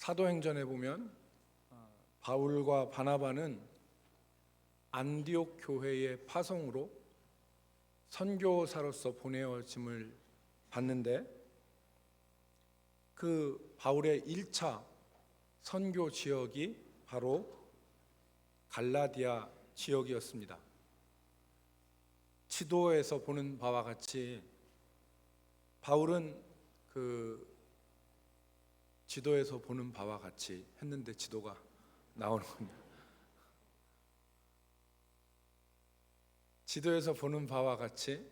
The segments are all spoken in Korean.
사도행전에 보면 바울과 바나바는 안디옥 교회의 파송으로 선교사로서 보내어짐을 받는데, 그 바울의 1차 선교 지역이 바로 갈라디아 지역이었습니다. 지도에서 보는 바와 같이 바울은 지도에서 보는 바와 같이 했는데 지도가 나오는군요. 지도에서 보는 바와 같이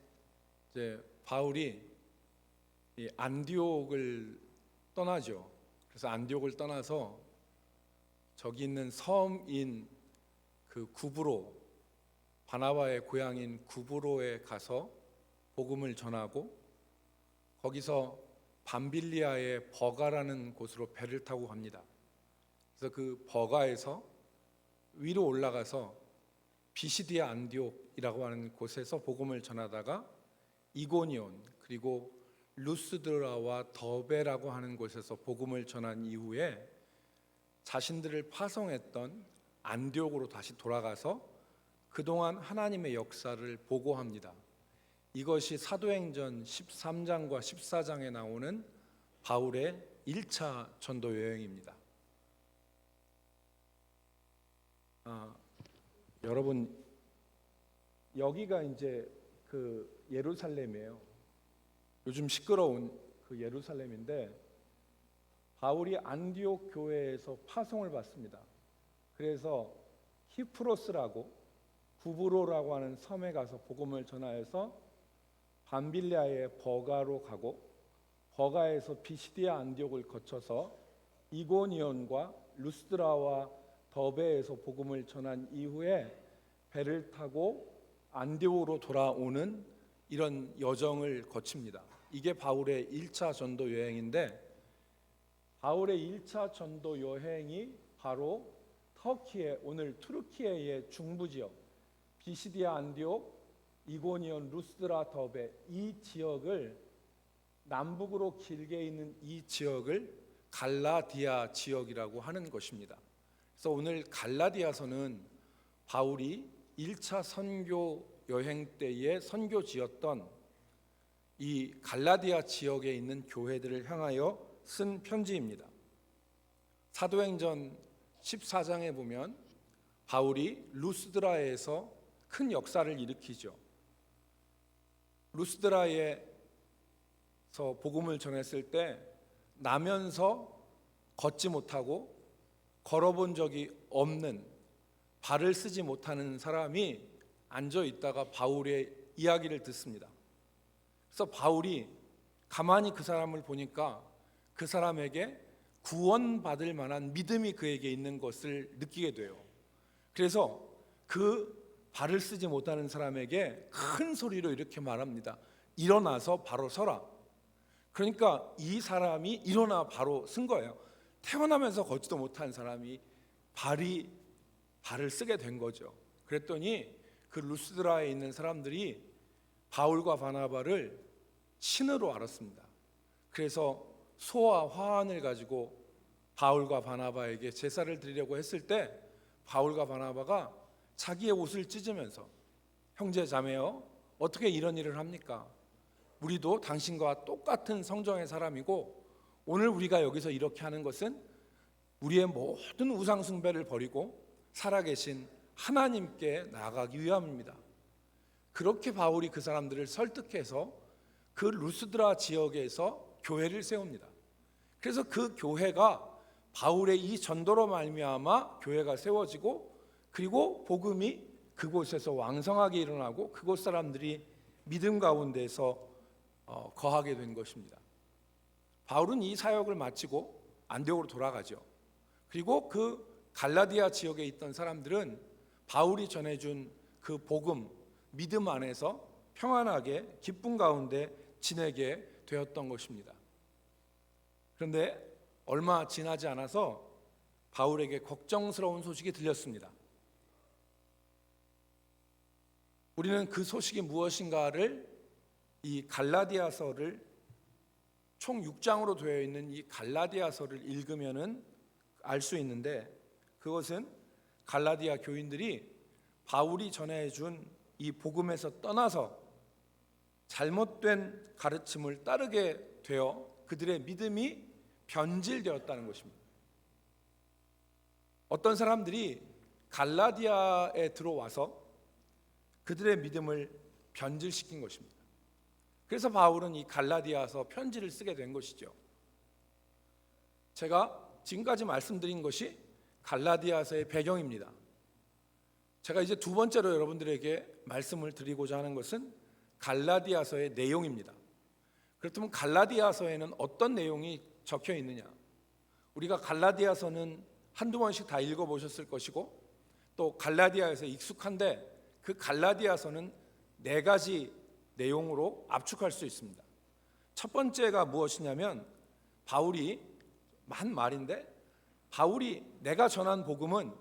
이제 바울이 이 안디옥을 떠나죠. 그래서 안디옥을 떠나서 저기 있는 섬인 그 구브로, 바나바의 고향인 구브로에 가서 복음을 전하고, 거기서 밤빌리아의 버가라는 곳으로 배를 타고 갑니다. 그래서 그 버가에서 위로 올라가서 비시디아 안디옥이라고 하는 곳에서 복음을 전하다가 이고니온 그리고 루스드라와 더베라고 하는 곳에서 복음을 전한 이후에 자신들을 파송했던 안디옥으로 다시 돌아가서 그동안 하나님의 역사를 보고합니다. 이것이 사도행전 13장과 14장에 나오는 바울의 1차 전도 여행입니다. 여러분, 여기가 이제 그 예루살렘이에요. 요즘 시끄러운 그 예루살렘인데, 바울이 안디옥 교회에서 파송을 받습니다. 그래서 히프로스라고 구브로라고 하는 섬에 가서 복음을 전하여서 밤빌리아의 버가로 가고, 버가에서 비시디아 안디옥을 거쳐서 이고니온과 루스드라와 더베에서 복음을 전한 이후에 배를 타고 안디옥으로 돌아오는 이런 여정을 거칩니다. 이게 바울의 1차 전도 여행인데, 바울의 1차 전도 여행이 바로 터키의, 오늘 투르키예의 중부 지역 비시디아 안디옥, 이고니온, 루스드라, 더베, 이 지역을, 남북으로 길게 있는 이 지역을 갈라디아 지역이라고 하는 것입니다. 그래서 오늘 갈라디아서는 바울이 1차 선교 여행 때의 선교지였던 이 갈라디아 지역에 있는 교회들을 향하여 쓴 편지입니다. 사도행전 14장에 보면 바울이 루스드라에서 큰 역사를 일으키죠. 루스드라에서 복음을 전했을 때 나면서 걷지 못하고 걸어본 적이 없는, 발을 쓰지 못하는 사람이 앉아 있다가 바울의 이야기를 듣습니다. 그래서 바울이 가만히 그 사람을 보니까 그 사람에게 구원받을 만한 믿음이 그에게 있는 것을 느끼게 돼요. 그래서 그 발을 쓰지 못하는 사람에게 큰 소리로 이렇게 말합니다. 일어나서 바로 서라. 그러니까 이 사람이 일어나 바로 쓴 거예요. 태어나면서 걷지도 못한 사람이 발을 쓰게 된 거죠. 그랬더니 그 루스드라에 있는 사람들이 바울과 바나바를 신으로 알았습니다. 그래서 소와 화환을 가지고 바울과 바나바에게 제사를 드리려고 했을 때, 바울과 바나바가 자기의 옷을 찢으면서 형제 자매여, 어떻게 이런 일을 합니까? 우리도 당신과 똑같은 성정의 사람이고, 오늘 우리가 여기서 이렇게 하는 것은 우리의 모든 우상 숭배를 버리고 살아계신 하나님께 나아가기 위함입니다. 그렇게 바울이 그 사람들을 설득해서 그 루스드라 지역에서 교회를 세웁니다. 그래서 그 교회가, 바울의 이 전도로 말미암아 교회가 세워지고, 그리고 복음이 그곳에서 왕성하게 일어나고 그곳 사람들이 믿음 가운데서 거하게 된 것입니다. 바울은 이 사역을 마치고 안디옥으로 돌아가죠. 그리고 그 갈라디아 지역에 있던 사람들은 바울이 전해준 그 복음, 믿음 안에서 평안하게 기쁨 가운데 지내게 되었던 것입니다. 그런데 얼마 지나지 않아서 바울에게 걱정스러운 소식이 들렸습니다. 우리는 그 소식이 무엇인가를, 이 갈라디아서를 총 6장으로 되어 있는 이 갈라디아서를 읽으면은 알 수 있는데, 그것은 갈라디아 교인들이 바울이 전해준 이 복음에서 떠나서 잘못된 가르침을 따르게 되어 그들의 믿음이 변질되었다는 것입니다. 어떤 사람들이 갈라디아에 들어와서 그들의 믿음을 변질시킨 것입니다. 그래서 바울은 이 갈라디아서 편지를 쓰게 된 것이죠. 제가 지금까지 말씀드린 것이 갈라디아서의 배경입니다. 제가 이제 두 번째로 여러분들에게 말씀을 드리고자 하는 것은 갈라디아서의 내용입니다. 그렇다면 갈라디아서에는 어떤 내용이 적혀 있느냐? 우리가 갈라디아서는 한두 번씩 다 읽어보셨을 것이고, 또 갈라디아에서 익숙한데 그 갈라디아서는 4가지 내용으로 압축할 수 있습니다. 첫 번째가 무엇이냐면, 바울이 한 말인데, 바울이 내가 전한 복음은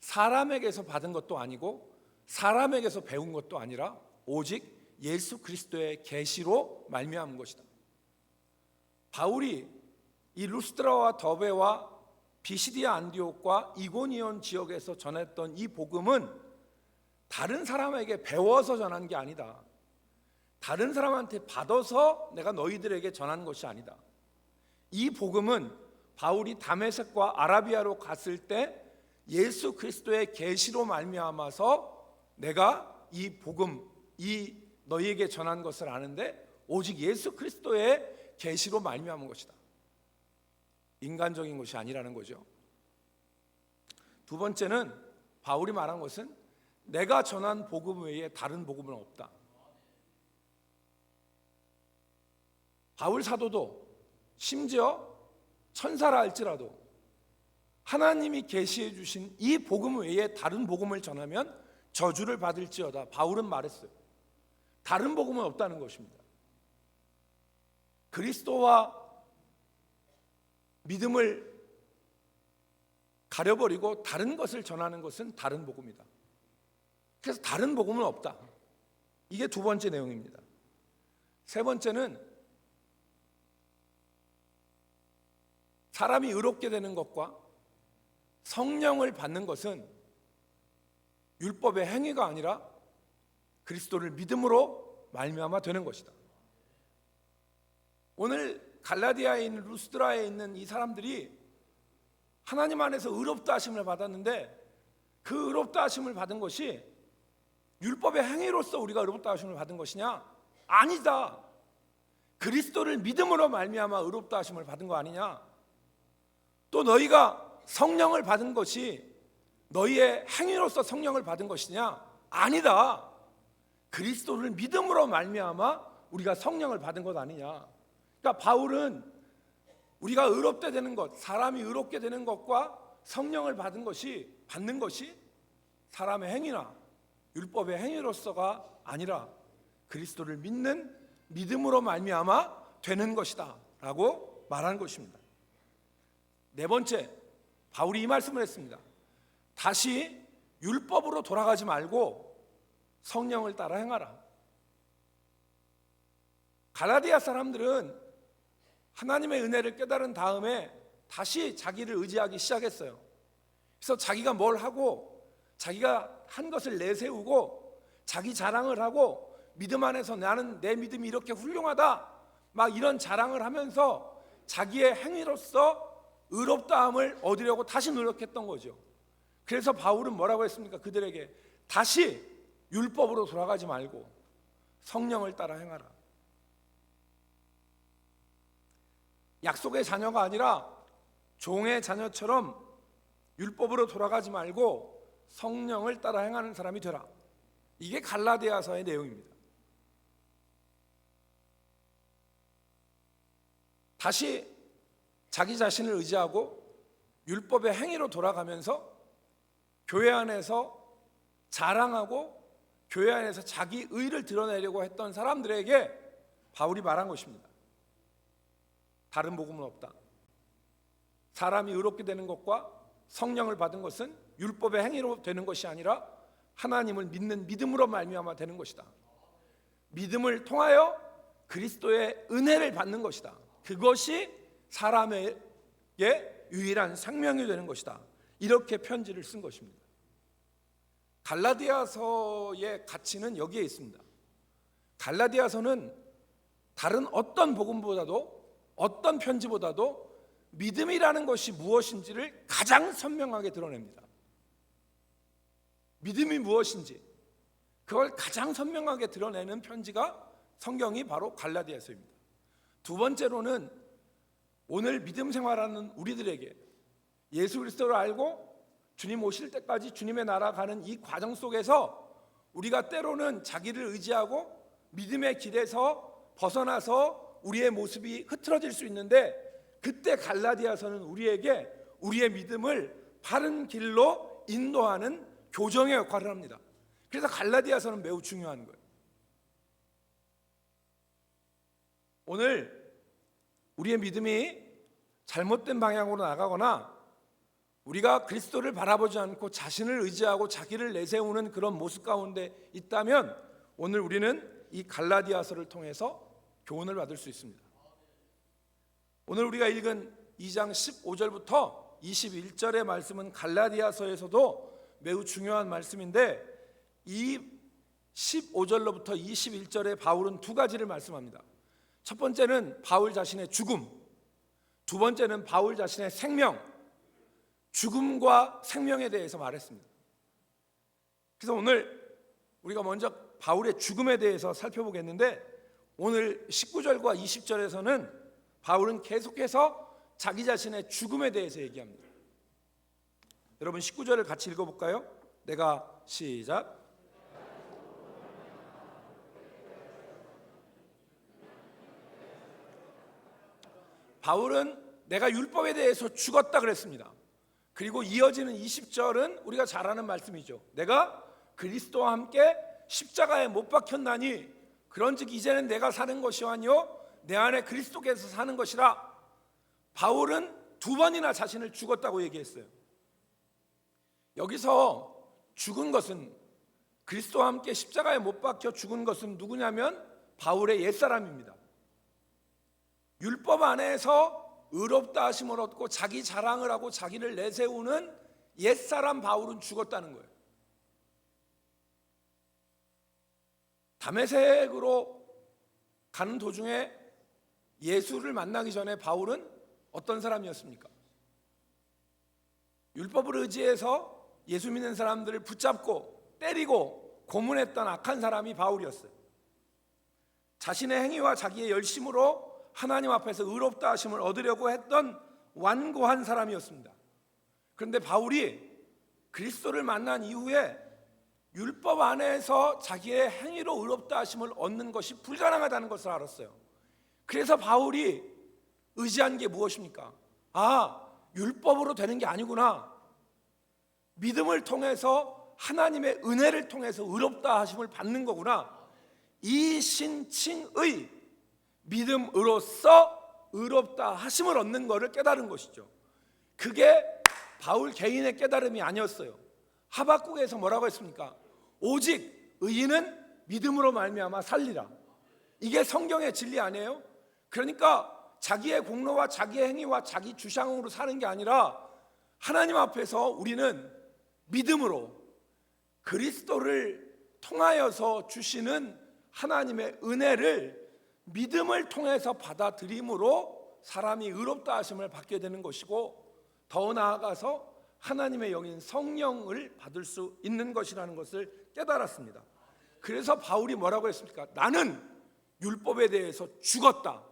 사람에게서 받은 것도 아니고 사람에게서 배운 것도 아니라 오직 예수 그리스도의 계시로 말미암은 것이다. 바울이 이 루스드라와 더베와 비시디아 안디옥과 이고니온 지역에서 전했던 이 복음은 다른 사람에게 배워서 전한 게 아니다. 다른 사람한테 받아서 내가 너희들에게 전한 것이 아니다. 이 복음은 바울이 다메섹과 아라비아로 갔을 때 예수 그리스도의 계시로 말미암아서 내가 이 복음, 이 너희에게 전한 것을 아는데 오직 예수 그리스도의 계시로 말미암은 것이다. 인간적인 것이 아니라는 거죠. 두 번째는 바울이 말한 것은 내가 전한 복음 외에 다른 복음은 없다. 바울 사도도 심지어 천사라 할지라도 하나님이 계시해 주신 이 복음 외에 다른 복음을 전하면 저주를 받을지어다. 바울은 말했어요. 다른 복음은 없다는 것입니다. 그리스도와 믿음을 가려버리고 다른 것을 전하는 것은 다른 복음이다. 그래서 다른 복음은 없다. 이게 두 번째 내용입니다. 세 번째는 사람이 의롭게 되는 것과 성령을 받는 것은 율법의 행위가 아니라 그리스도를 믿음으로 말미암아 되는 것이다. 오늘 갈라디아에 있는 루스드라에 있는 이 사람들이 하나님 안에서 의롭다 하심을 받았는데 그 의롭다 하심을 받은 것이 율법의 행위로서 우리가 의롭다 하심을 받은 것이냐? 아니다. 그리스도를 믿음으로 말미암아 의롭다 하심을 받은 거 아니냐? 또 너희가 성령을 받은 것이 너희의 행위로서 성령을 받은 것이냐? 아니다. 그리스도를 믿음으로 말미암아 우리가 성령을 받은 것 아니냐? 그러니까 바울은 우리가 의롭게 되는 것, 사람이 의롭게 되는 것과 성령을 받는 것이 사람의 행위나 율법의 행위로서가 아니라 그리스도를 믿는 믿음으로 말미암아 되는 것이다 라고 말한 것입니다. 네 번째, 바울이 이 말씀을 했습니다. 다시 율법으로 돌아가지 말고 성령을 따라 행하라. 갈라디아 사람들은 하나님의 은혜를 깨달은 다음에 다시 자기를 의지하기 시작했어요. 그래서 자기가 뭘 하고 자기가 한 것을 내세우고 자기 자랑을 하고 믿음 안에서 나는 내 믿음이 이렇게 훌륭하다 막 이런 자랑을 하면서 자기의 행위로서 의롭다함을 얻으려고 다시 노력했던 거죠. 그래서 바울은 뭐라고 했습니까? 그들에게 다시 율법으로 돌아가지 말고 성령을 따라 행하라. 약속의 자녀가 아니라 종의 자녀처럼 율법으로 돌아가지 말고 성령을 따라 행하는 사람이 되라. 이게 갈라디아서의 내용입니다. 다시 자기 자신을 의지하고 율법의 행위로 돌아가면서 교회 안에서 자랑하고 교회 안에서 자기 의를 드러내려고 했던 사람들에게 바울이 말한 것입니다. 다른 복음은 없다. 사람이 의롭게 되는 것과 성령을 받은 것은 율법의 행위로 되는 것이 아니라 하나님을 믿는 믿음으로 말미암아 되는 것이다. 믿음을 통하여 그리스도의 은혜를 받는 것이다. 그것이 사람에게 유일한 생명이 되는 것이다. 이렇게 편지를 쓴 것입니다. 갈라디아서의 가치는 여기에 있습니다. 갈라디아서는 다른 어떤 복음보다도, 어떤 편지보다도 믿음이라는 것이 무엇인지를 가장 선명하게 드러냅니다. 믿음이 무엇인지 그걸 가장 선명하게 드러내는 편지가 성경이 바로 갈라디아서입니다. 두 번째로는 오늘 믿음 생활하는 우리들에게 예수 그리스도를 알고 주님 오실 때까지 주님의 나라 가는 이 과정 속에서 우리가 때로는 자기를 의지하고 믿음의 길에서 벗어나서 우리의 모습이 흐트러질 수 있는데, 그때 갈라디아서는 우리에게 우리의 믿음을 바른 길로 인도하는 교정의 역할을 합니다. 그래서 갈라디아서는 매우 중요한 거예요. 오늘 우리의 믿음이 잘못된 방향으로 나가거나 우리가 그리스도를 바라보지 않고 자신을 의지하고 자기를 내세우는 그런 모습 가운데 있다면 오늘 우리는 이 갈라디아서를 통해서 교훈을 받을 수 있습니다. 오늘 우리가 읽은 2장 15절부터 21절의 말씀은 갈라디아서에서도 매우 중요한 말씀인데, 이 15절로부터 21절에 바울은 두 가지를 말씀합니다. 첫 번째는 바울 자신의 죽음, 두 번째는 바울 자신의 생명, 죽음과 생명에 대해서 말했습니다. 그래서 오늘 우리가 먼저 바울의 죽음에 대해서 살펴보겠는데, 오늘 19절과 20절에서는 바울은 계속해서 자기 자신의 죽음에 대해서 얘기합니다. 여러분 19절을 같이 읽어볼까요? 내가 시작. 바울은 내가 율법에 대해서 죽었다 그랬습니다. 그리고 이어지는 20절은 우리가 잘 아는 말씀이죠. 내가 그리스도와 함께 십자가에 못 박혔나니 그런즉 이제는 내가 사는 것이 아니요 내 안에 그리스도께서 사는 것이라. 바울은 두 번이나 자신을 죽었다고 얘기했어요. 여기서 죽은 것은, 그리스도와 함께 십자가에 못 박혀 죽은 것은 누구냐면 바울의 옛사람입니다. 율법 안에서 의롭다 하심을 얻고 자기 자랑을 하고 자기를 내세우는 옛사람 바울은 죽었다는 거예요. 다메섹으로 가는 도중에 예수를 만나기 전에 바울은 어떤 사람이었습니까? 율법을 의지해서 예수 믿는 사람들을 붙잡고 때리고 고문했던 악한 사람이 바울이었어요. 자신의 행위와 자기의 열심으로 하나님 앞에서 의롭다 하심을 얻으려고 했던 완고한 사람이었습니다. 그런데 바울이 그리스도를 만난 이후에 율법 안에서 자기의 행위로 의롭다 하심을 얻는 것이 불가능하다는 것을 알았어요. 그래서 바울이 의지한 게 무엇입니까? 율법으로 되는 게 아니구나. 믿음을 통해서 하나님의 은혜를 통해서 의롭다 하심을 받는 거구나. 이신칭의 믿음으로써 의롭다 하심을 얻는 것을 깨달은 것이죠. 그게 바울 개인의 깨달음이 아니었어요. 하박국에서 뭐라고 했습니까? 오직 의인은 믿음으로 말미암아 살리라. 이게 성경의 진리 아니에요? 그러니까 자기의 공로와 자기의 행위와 자기 주장으로 사는 게 아니라 하나님 앞에서 우리는 믿음으로 그리스도를 통하여서 주시는 하나님의 은혜를 믿음을 통해서 받아들임으로 사람이 의롭다 하심을 받게 되는 것이고, 더 나아가서 하나님의 영인 성령을 받을 수 있는 것이라는 것을 깨달았습니다. 그래서 바울이 뭐라고 했습니까? 나는 율법에 대해서 죽었다.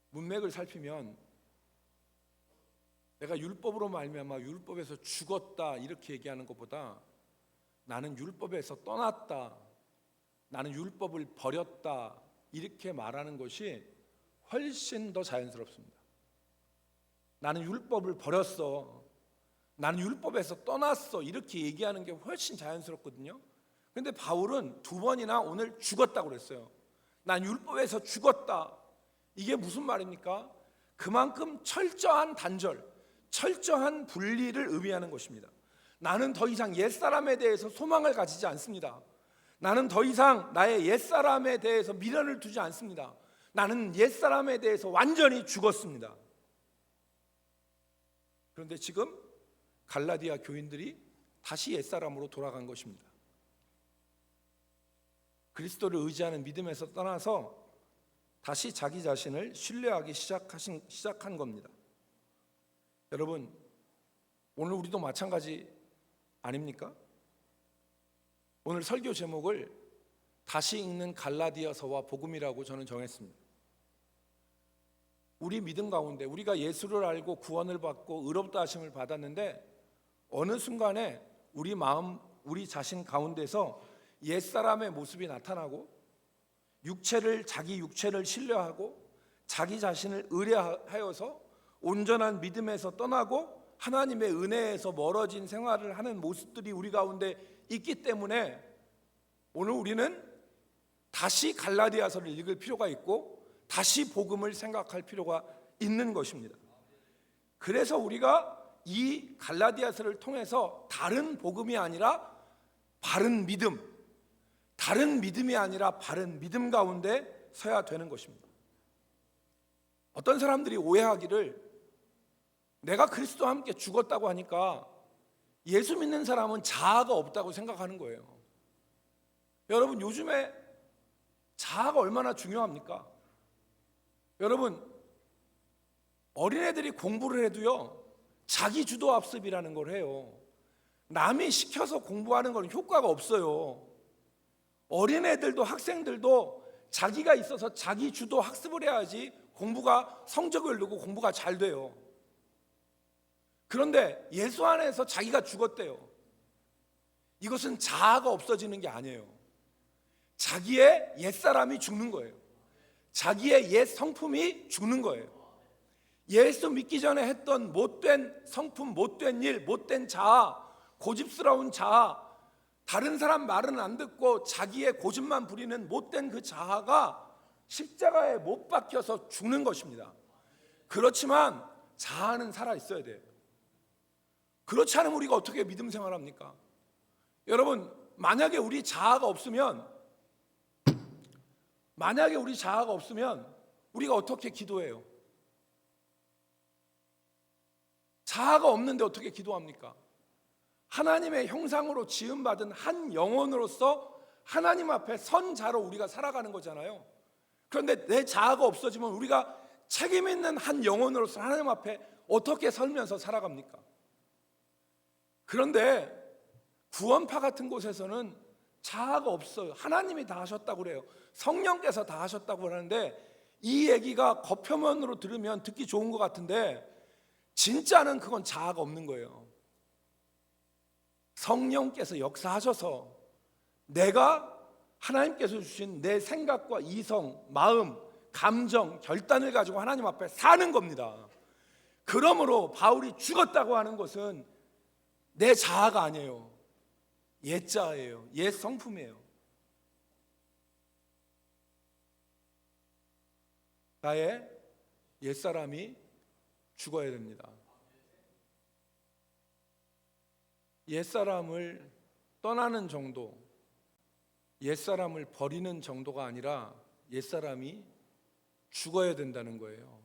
문맥을 살피면 내가 율법으로 말미암아 율법에서 죽었다 이렇게 얘기하는 것보다 나는 율법에서 떠났다, 나는 율법을 버렸다 이렇게 말하는 것이 훨씬 더 자연스럽습니다. 나는 율법을 버렸어, 나는 율법에서 떠났어 이렇게 얘기하는 게 훨씬 자연스럽거든요. 그런데 바울은 두 번이나 오늘 죽었다고 그랬어요. 난 율법에서 죽었다. 이게 무슨 말입니까? 그만큼 철저한 단절, 철저한 분리를 의미하는 것입니다. 나는 더 이상 옛사람에 대해서 소망을 가지지 않습니다. 나는 더 이상 나의 옛사람에 대해서 미련을 두지 않습니다. 나는 옛사람에 대해서 완전히 죽었습니다. 그런데 지금 갈라디아 교인들이 다시 옛사람으로 돌아간 것입니다. 그리스도를 의지하는 믿음에서 떠나서 다시 자기 자신을 신뢰하기 시작한 겁니다. 여러분, 오늘 우리도 마찬가지 아닙니까? 오늘 설교 제목을 다시 읽는 갈라디아서와 복음이라고 저는 정했습니다. 우리 믿음 가운데 우리가 예수를 알고 구원을 받고 의롭다 하심을 받았는데 어느 순간에 우리 마음, 우리 자신 가운데서 옛사람의 모습이 나타나고 자기 육체를 신뢰하고 자기 자신을 의뢰하여서 온전한 믿음에서 떠나고 하나님의 은혜에서 멀어진 생활을 하는 모습들이 우리 가운데 있기 때문에 오늘 우리는 다시 갈라디아서를 읽을 필요가 있고 다시 복음을 생각할 필요가 있는 것입니다. 그래서 우리가 이 갈라디아서를 통해서 다른 복음이 아니라 바른 믿음, 다른 믿음이 아니라 바른 믿음 가운데 서야 되는 것입니다. 어떤 사람들이 오해하기를 내가 그리스도와 함께 죽었다고 하니까 예수 믿는 사람은 자아가 없다고 생각하는 거예요. 여러분, 요즘에 자아가 얼마나 중요합니까? 여러분, 어린애들이 공부를 해도요 자기 주도 학습이라는 걸 해요. 남이 시켜서 공부하는 건 효과가 없어요. 어린애들도 학생들도 자기가 있어서 자기 주도 학습을 해야지 공부가 성적을 내고 공부가 잘 돼요. 그런데 예수 안에서 자기가 죽었대요. 이것은 자아가 없어지는 게 아니에요. 자기의 옛사람이 죽는 거예요. 자기의 옛 성품이 죽는 거예요. 예수 믿기 전에 했던 못된 성품, 못된 일, 못된 자아, 고집스러운 자아, 다른 사람 말은 안 듣고 자기의 고집만 부리는 못된 그 자아가 십자가에 못 박혀서 죽는 것입니다. 그렇지만 자아는 살아 있어야 돼요. 그렇지 않으면 우리가 어떻게 믿음 생활합니까? 여러분, 만약에 우리 자아가 없으면 우리가 어떻게 기도해요? 자아가 없는데 어떻게 기도합니까? 하나님의 형상으로 지음받은 한 영혼으로서 하나님 앞에 선자로 우리가 살아가는 거잖아요. 그런데 내 자아가 없어지면 우리가 책임 있는 한 영혼으로서 하나님 앞에 어떻게 설면서 살아갑니까? 그런데 구원파 같은 곳에서는 자아가 없어요. 하나님이 다 하셨다고 그래요. 성령께서 다 하셨다고 하는데 이 얘기가 겉표면으로 들으면 듣기 좋은 것 같은데 진짜는 그건 자아가 없는 거예요. 성령께서 역사하셔서 내가 하나님께서 주신 내 생각과 이성, 마음, 감정, 결단을 가지고 하나님 앞에 사는 겁니다. 그러므로 바울이 죽었다고 하는 것은 내 자아가 아니에요. 옛 자아예요. 옛 성품이에요. 나의 옛사람이 죽어야 됩니다. 옛사람을 떠나는 정도, 옛사람을 버리는 정도가 아니라 옛사람이 죽어야 된다는 거예요.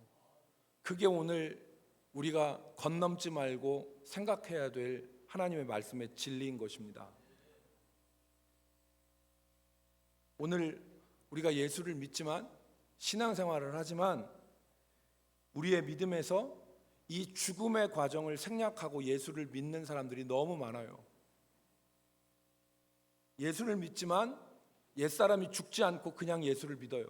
그게 오늘 우리가 건넘지 말고 생각해야 될 하나님의 말씀의 진리인 것입니다. 오늘 우리가 예수를 믿지만 신앙생활을 하지만 우리의 믿음에서 이 죽음의 과정을 생략하고 예수를 믿는 사람들이 너무 많아요. 예수를 믿지만 옛사람이 죽지 않고 그냥 예수를 믿어요.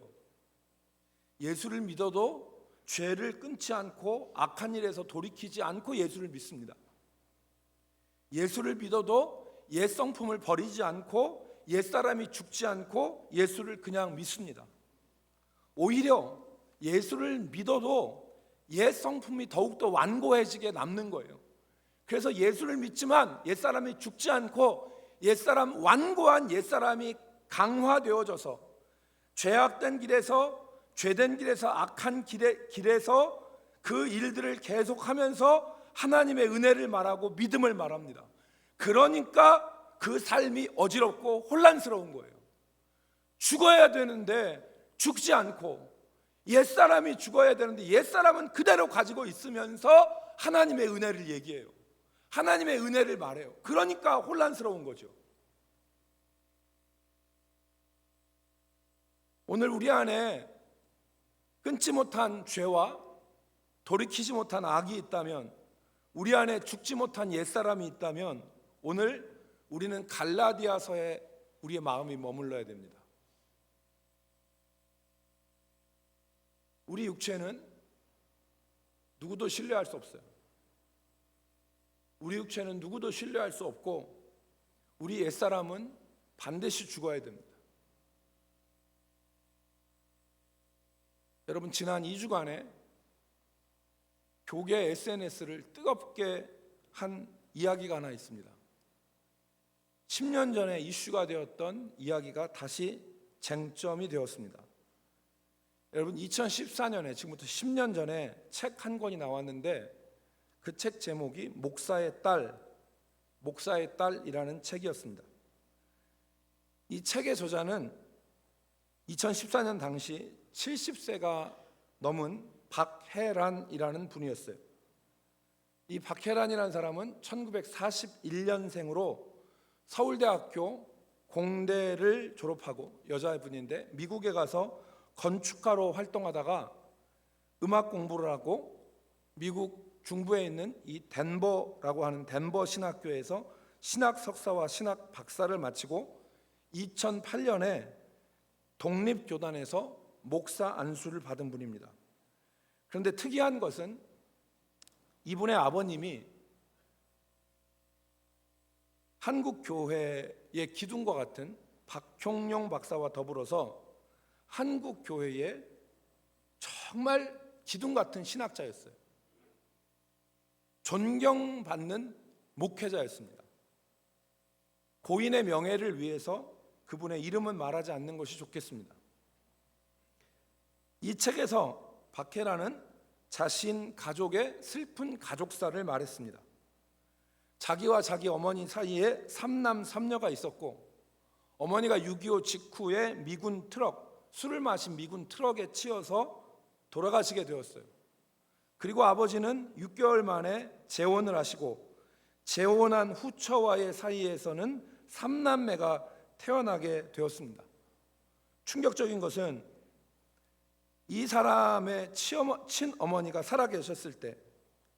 예수를 믿어도 죄를 끊지 않고 악한 일에서 돌이키지 않고 예수를 믿습니다. 예수를 믿어도 옛 성품을 버리지 않고 옛사람이 죽지 않고 예수를 그냥 믿습니다. 오히려 예수를 믿어도 옛 성품이 더욱더 완고해지게 남는 거예요. 그래서 예수를 믿지만 옛사람이 죽지 않고 옛사람, 완고한 옛사람이 강화되어져서 죄악된 길에서, 죄된 길에서, 악한 길에서 그 일들을 계속하면서 하나님의 은혜를 말하고 믿음을 말합니다. 그러니까 그 삶이 어지럽고 혼란스러운 거예요. 죽어야 되는데 죽지 않고 옛사람이 죽어야 되는데 옛사람은 그대로 가지고 있으면서 하나님의 은혜를 얘기해요. 하나님의 은혜를 말해요. 그러니까 혼란스러운 거죠. 오늘 우리 안에 끊지 못한 죄와 돌이키지 못한 악이 있다면, 우리 안에 죽지 못한 옛사람이 있다면, 오늘 우리는 갈라디아서에 우리의 마음이 머물러야 됩니다. 우리 육체는 누구도 신뢰할 수 없어요. 우리 육체는 누구도 신뢰할 수 없고, 우리 옛사람은 반드시 죽어야 됩니다. 여러분, 지난 2주간에 교계 SNS를 뜨겁게 한 이야기가 하나 있습니다. 10년 전에 이슈가 되었던 이야기가 다시 쟁점이 되었습니다. 여러분, 2014년에 지금부터 10년 전에 책 한 권이 나왔는데, 그 책 제목이 목사의 딸이라는 책이었습니다. 이 책의 저자는 2014년 당시 70세가 넘은 박혜란이라는 분이었어요. 이 박혜란이라는 사람은 1941년생으로 서울대학교 공대를 졸업하고 여자분인데, 미국에 가서 건축가로 활동하다가 음악 공부를 하고 미국 중부에 있는 이 덴버라고 하는 덴버 신학교에서 신학 석사와 신학 박사를 마치고 2008년에 독립교단에서 목사 안수를 받은 분입니다. 그런데 특이한 것은 이분의 아버님이 한국교회의 기둥과 같은 박형룡 박사와 더불어서 한국교회의 정말 기둥 같은 신학자였어요. 존경받는 목회자였습니다. 고인의 명예를 위해서 그분의 이름은 말하지 않는 것이 좋겠습니다. 이 책에서 박혜란은 자신 가족의 슬픈 가족사를 말했습니다. 자기와 자기 어머니 사이에 3남 3녀가 있었고, 어머니가 6.25 직후에 미군 트럭, 술을 마신 미군 트럭에 치여서 돌아가시게 되었어요. 그리고 아버지는 6개월 만에 재혼을 하시고, 재혼한 후처와의 사이에서는 3남매가 태어나게 되었습니다. 충격적인 것은 이 사람의 친어머니가 살아계셨을 때,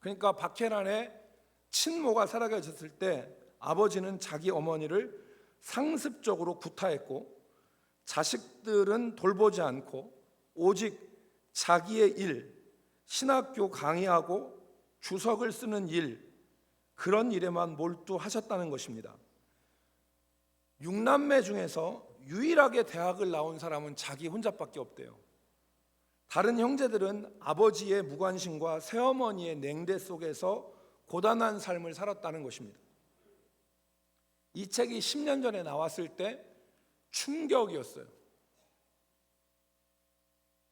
그러니까 박혜란의 친모가 살아계셨을 때, 아버지는 자기 어머니를 상습적으로 구타했고, 자식들은 돌보지 않고 오직 자기의 일, 신학교 강의하고 주석을 쓰는 일, 그런 일에만 몰두하셨다는 것입니다. 6남매 중에서 유일하게 대학을 나온 사람은 자기 혼자밖에 없대요. 다른 형제들은 아버지의 무관심과 새어머니의 냉대 속에서 고단한 삶을 살았다는 것입니다. 이 책이 10년 전에 나왔을 때 충격이었어요.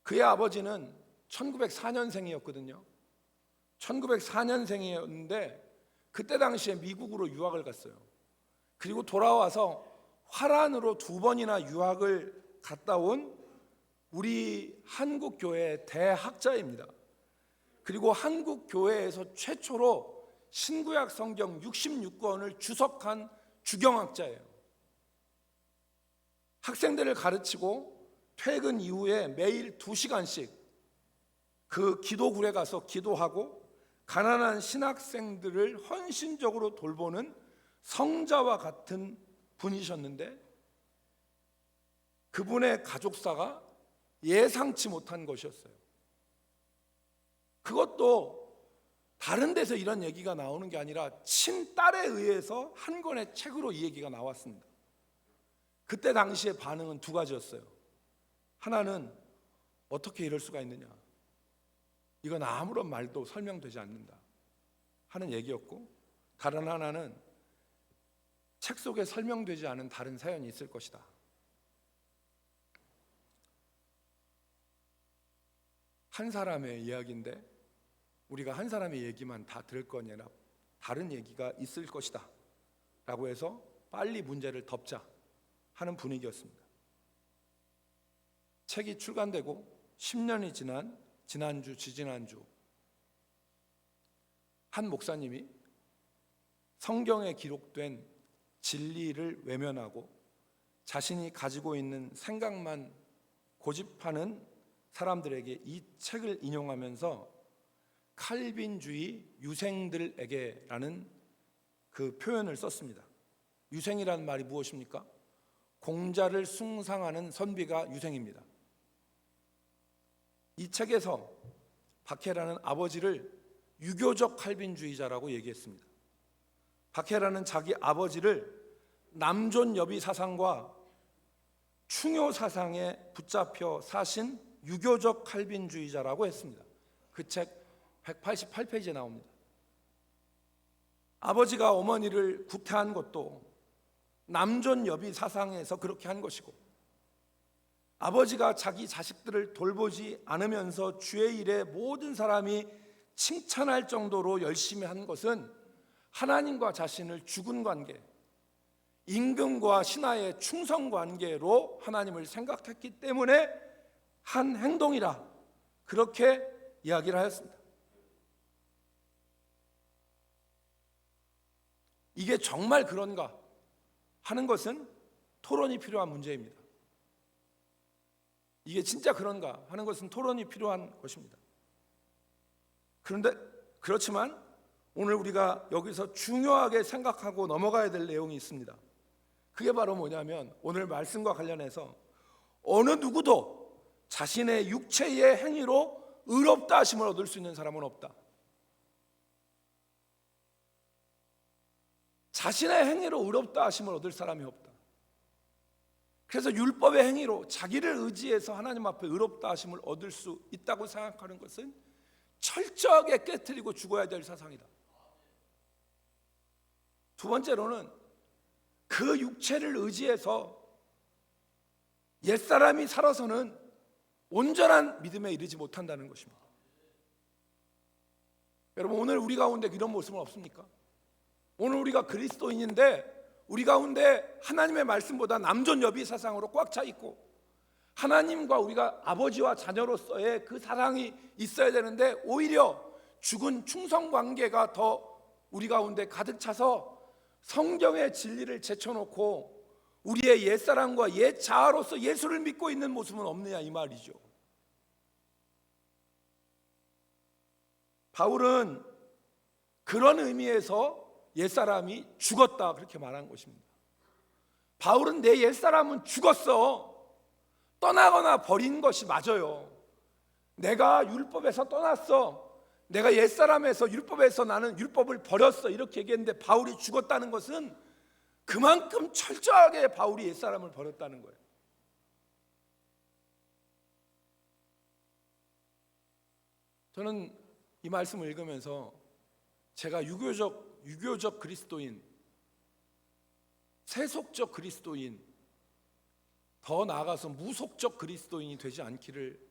그의 아버지는 1904년생이었거든요. 1904년생이었는데 그때 당시에 미국으로 유학을 갔어요. 그리고 돌아와서 화란으로 2번이나 유학을 갔다 온 우리 한국교회 대학자입니다. 그리고 한국교회에서 최초로 신구약 성경 66권을 주석한 주경학자예요. 학생들을 가르치고 퇴근 이후에 매일 2시간씩 그 기도굴에 가서 기도하고 가난한 신학생들을 헌신적으로 돌보는 성자와 같은 분이셨는데, 그분의 가족사가 예상치 못한 것이었어요. 그것도 다른 데서 이런 얘기가 나오는 게 아니라 친딸에 의해서 한 권의 책으로 이 얘기가 나왔습니다. 그때 당시의 반응은 2가지였어요. 하나는 어떻게 이럴 수가 있느냐, 이건 아무런 말도 설명되지 않는다 하는 얘기였고, 다른 하나는 책 속에 설명되지 않은 다른 사연이 있을 것이다. 한 사람의 이야기인데 우리가 한 사람의 얘기만 다 들을 거냐, 다른 얘기가 있을 것이다 라고 해서 빨리 문제를 덮자 하는 분위기였습니다. 책이 출간되고 10년이 지난 지난주, 지지난주 한 목사님이 성경에 기록된 진리를 외면하고 자신이 가지고 있는 생각만 고집하는 사람들에게 이 책을 인용하면서 칼빈주의 유생들에게라는 그 표현을 썼습니다. 유생이라는 말이 무엇입니까? 공자를 숭상하는 선비가 유생입니다. 이 책에서 박해라는 아버지를 유교적 칼빈주의자라고 얘기했습니다. 박해라는 자기 아버지를 남존여비 사상과 충효 사상에 붙잡혀 사신 유교적 칼빈주의자라고 했습니다. 그 책 188페이지에 나옵니다. 아버지가 어머니를 구태한 것도 남존여비 사상에서 그렇게 한 것이고, 아버지가 자기 자식들을 돌보지 않으면서 주의 일에 모든 사람이 칭찬할 정도로 열심히 한 것은 하나님과 자신을 죽은 관계, 임금과 신하의 충성 관계로 하나님을 생각했기 때문에 한 행동이라 그렇게 이야기를 하였습니다. 이게 정말 그런가 하는 것은 토론이 필요한 문제입니다. 이게 진짜 그런가 하는 것은 토론이 필요한 것입니다. 그런데 그렇지만 오늘 우리가 여기서 중요하게 생각하고 넘어가야 될 내용이 있습니다. 그게 바로 뭐냐면 오늘 말씀과 관련해서 어느 누구도 자신의 육체의 행위로 의롭다 하심을 얻을 수 있는 사람은 없다. 자신의 행위로 의롭다 하심을 얻을 사람이 없다. 그래서 율법의 행위로 자기를 의지해서 하나님 앞에 의롭다 하심을 얻을 수 있다고 생각하는 것은 철저하게 깨트리고 죽어야 될 사상이다. 두 번째로는 그 육체를 의지해서 옛사람이 살아서는 온전한 믿음에 이르지 못한다는 것입니다. 여러분, 오늘 우리 가운데 이런 모습은 없습니까? 오늘 우리가 그리스도인인데 우리 가운데 하나님의 말씀보다 남존여비 사상으로 꽉 차 있고, 하나님과 우리가 아버지와 자녀로서의 그 사랑이 있어야 되는데 오히려 죽은 충성 관계가 더 우리 가운데 가득 차서 성경의 진리를 제쳐놓고 우리의 옛사랑과 옛자아로서 예수를 믿고 있는 모습은 없느냐 이 말이죠. 바울은 그런 의미에서 옛사람이 죽었다 그렇게 말한 것입니다. 바울은 내 옛사람은 죽었어, 떠나거나 버린 것이 맞아요. 내가 율법에서 떠났어, 내가 옛사람에서 율법에서 나는 율법을 버렸어 이렇게 얘기했는데, 바울이 죽었다는 것은 그만큼 철저하게 바울이 옛사람을 버렸다는 거예요. 저는 이 말씀을 읽으면서 제가 유교적 그리스도인, 세속적 그리스도인, 더 나아가서 무속적 그리스도인이 되지 않기를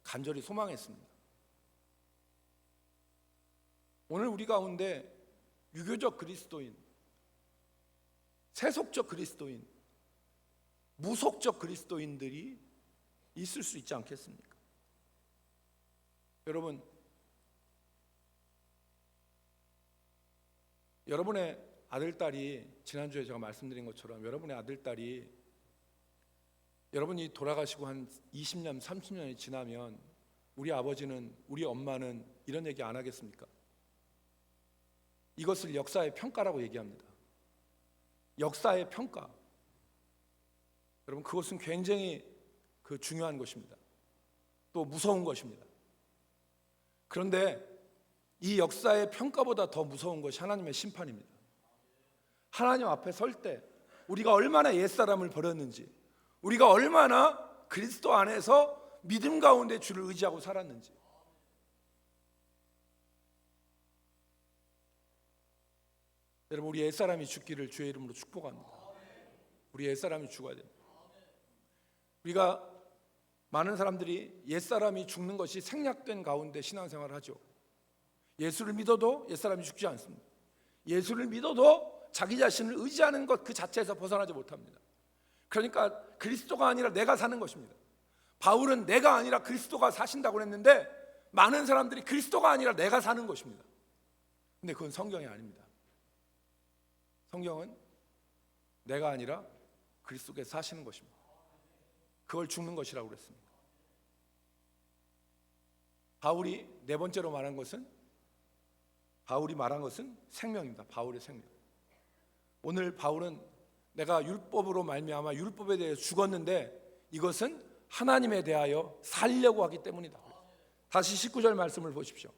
간절히 소망했습니다. 오늘 우리 가운데 유교적 그리스도인, 세속적 그리스도인, 무속적 그리스도인들이 있을 수 있지 않겠습니까? 여러분, 여러분의 아들딸이, 지난주에 제가 말씀드린 것처럼 여러분의 아들딸이, 여러분이 돌아가시고 한 20년, 30년이 지나면 우리 아버지는, 우리 엄마는 이런 얘기 안 하겠습니까? 이것을 역사의 평가라고 얘기합니다. 역사의 평가. 여러분, 그것은 굉장히 중요한 것입니다. 또 무서운 것입니다. 그런데 이 역사의 평가보다 더 무서운 것이 하나님의 심판입니다. 하나님 앞에 설 때 우리가 얼마나 옛사람을 버렸는지, 우리가 얼마나 그리스도 안에서 믿음 가운데 주를 의지하고 살았는지. 여러분, 우리 옛사람이 죽기를 주의 이름으로 축복합니다. 우리 옛사람이 죽어야 됩니다. 우리가 많은 사람들이 옛사람이 죽는 것이 생략된 가운데 신앙생활을 하죠. 예수를 믿어도 옛사람이 죽지 않습니다. 예수를 믿어도 자기 자신을 의지하는 것 그 자체에서 벗어나지 못합니다. 그러니까 그리스도가 아니라 내가 사는 것입니다. 바울은 내가 아니라 그리스도가 사신다고 했는데 많은 사람들이 그리스도가 아니라 내가 사는 것입니다. 근데 그건 성경이 아닙니다. 성경은 내가 아니라 그리스도께서 사시는 것입니다. 그걸 죽는 것이라고 그랬습니다. 바울이 네 번째로 말한 것은 생명입니다. 바울의 생명. 오늘 바울은 내가 율법으로 말미암아 율법에 대해서 죽었는데 이것은 하나님에 대하여 살려고 하기 때문이다. 다시 19절 말씀을 보십시오.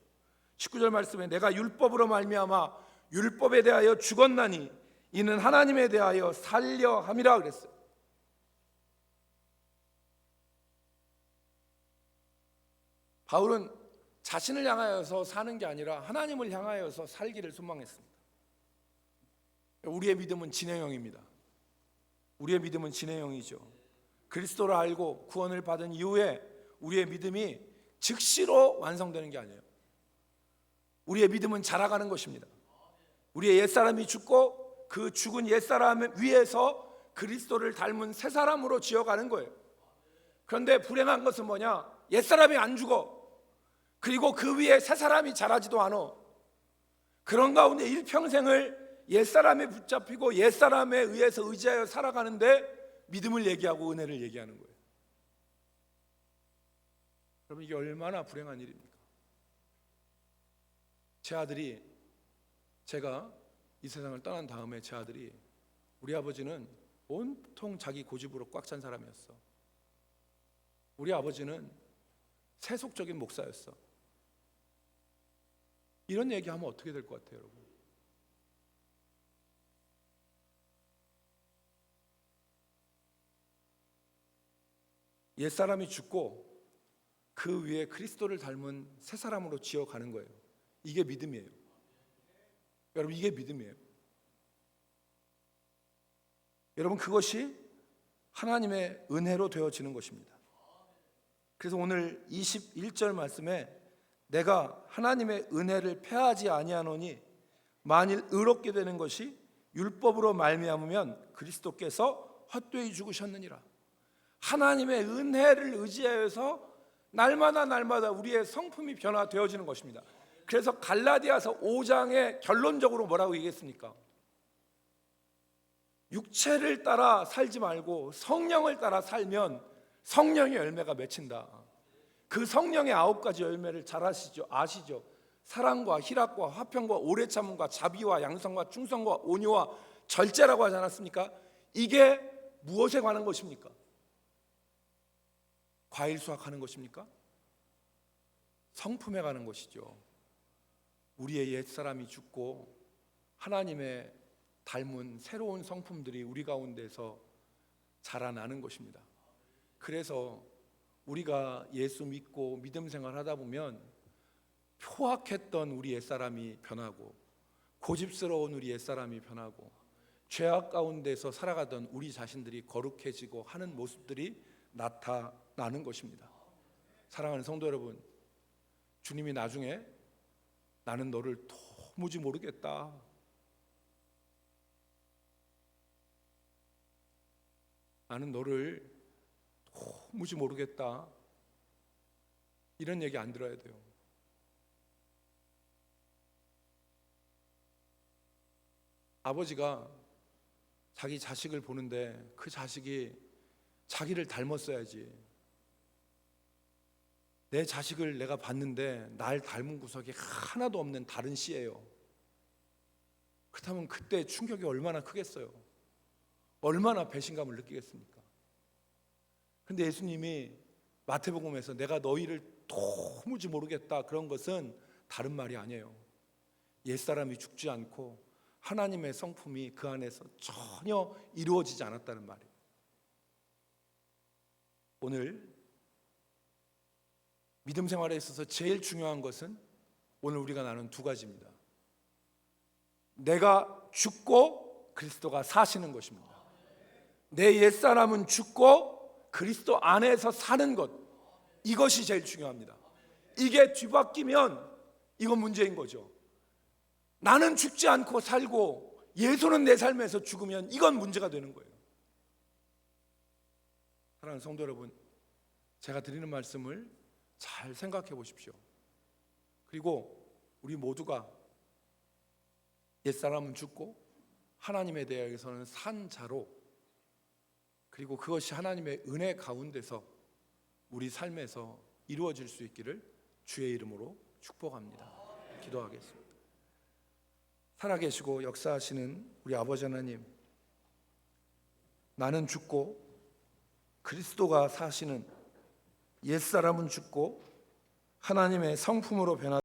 19절 말씀에 내가 율법으로 말미암아 율법에 대하여 죽었나니 이는 하나님에 대하여 살려 함이라 그랬어요. 바울은 자신을 향하여서 사는 게 아니라 하나님을 향하여서 살기를 소망했습니다. 우리의 믿음은 진행형입니다. 우리의 믿음은 진행형이죠. 그리스도를 알고 구원을 받은 이후에 우리의 믿음이 즉시로 완성되는 게 아니에요. 우리의 믿음은 자라가는 것입니다. 우리의 옛사람이 죽고 그 죽은 옛사람 위에서 그리스도를 닮은 새 사람으로 지어가는 거예요. 그런데 불행한 것은 뭐냐? 옛사람이 안 죽어. 그리고 그 위에 새 사람이 자라지도 않아. 그런 가운데 일평생을 옛사람에 붙잡히고 옛사람에 의해서 의지하여 살아가는데 믿음을 얘기하고 은혜를 얘기하는 거예요. 여러분, 이게 얼마나 불행한 일입니까? 제 아들이, 제가 이 세상을 떠난 다음에 제 아들이, 우리 아버지는 온통 자기 고집으로 꽉 찬 사람이었어. 우리 아버지는 세속적인 목사였어. 이런 얘기하면 어떻게 될 것 같아요, 여러분? 옛사람이 죽고 그 위에 그리스도를 닮은 새 사람으로 지어가는 거예요. 이게 믿음이에요. 여러분, 이게 믿음이에요. 여러분, 그것이 하나님의 은혜로 되어지는 것입니다. 그래서 오늘 21절 말씀에 내가 하나님의 은혜를 패하지 아니하노니 만일 의롭게 되는 것이 율법으로 말미암으면 그리스도께서 헛되이 죽으셨느니라. 하나님의 은혜를 의지하여서 날마다 우리의 성품이 변화되어지는 것입니다. 그래서 갈라디아서 5장에 결론적으로 뭐라고 얘기했습니까? 육체를 따라 살지 말고 성령을 따라 살면 성령의 열매가 맺힌다. 그 성령의 9가지 열매를 잘 아시죠? 사랑과 희락과 화평과 오래 참음과 자비와 양성과 충성과 온유와 절제라고 하지 않았습니까? 이게 무엇에 관한 것입니까? 과일 수확하는 것입니까? 성품에 관한 것이죠. 우리의 옛사람이 죽고 하나님의 닮은 새로운 성품들이 우리 가운데서 자라나는 것입니다. 그래서 우리가 예수 믿고 믿음 생활하다 보면 포악했던 우리 옛사람이 변하고 고집스러운 우리 옛사람이 변하고 죄악 가운데서 살아가던 우리 자신들이 거룩해지고 하는 모습들이 나타나는 것입니다. 사랑하는 성도 여러분, 주님이 나중에 나는 너를 도무지 모르겠다, 나는 너를 도무지 모르겠다, 이런 얘기 안 들어야 돼요. 아버지가 자기 자식을 보는데 그 자식이 자기를 닮았어야지. 내 자식을 내가 봤는데 날 닮은 구석이 하나도 없는 다른 씨예요. 그렇다면 그때 충격이 얼마나 크겠어요. 얼마나 배신감을 느끼겠습니까? 근데 예수님이 마태복음에서 내가 너희를 도무지 모르겠다, 그런 것은 다른 말이 아니에요. 옛사람이 죽지 않고 하나님의 성품이 그 안에서 전혀 이루어지지 않았다는 말이에요. 오늘 믿음 생활에 있어서 제일 중요한 것은 오늘 우리가 나눈 두 가지입니다. 내가 죽고 그리스도가 사시는 것입니다. 내 옛사람은 죽고 그리스도 안에서 사는 것, 이것이 제일 중요합니다. 이게 뒤바뀌면 이건 문제인 거죠. 나는 죽지 않고 살고 예수는 내 삶에서 죽으면 이건 문제가 되는 거예요. 사랑하는 성도 여러분, 제가 드리는 말씀을 잘 생각해 보십시오. 그리고 우리 모두가 옛사람은 죽고 하나님에 대해서는 산 자로, 그리고 그것이 하나님의 은혜 가운데서 우리 삶에서 이루어질 수 있기를 주의 이름으로 축복합니다. 기도하겠습니다. 살아계시고 역사하시는 우리 아버지 하나님, 나는 죽고 그리스도가 사시는 옛사람은 죽고 하나님의 성품으로 변화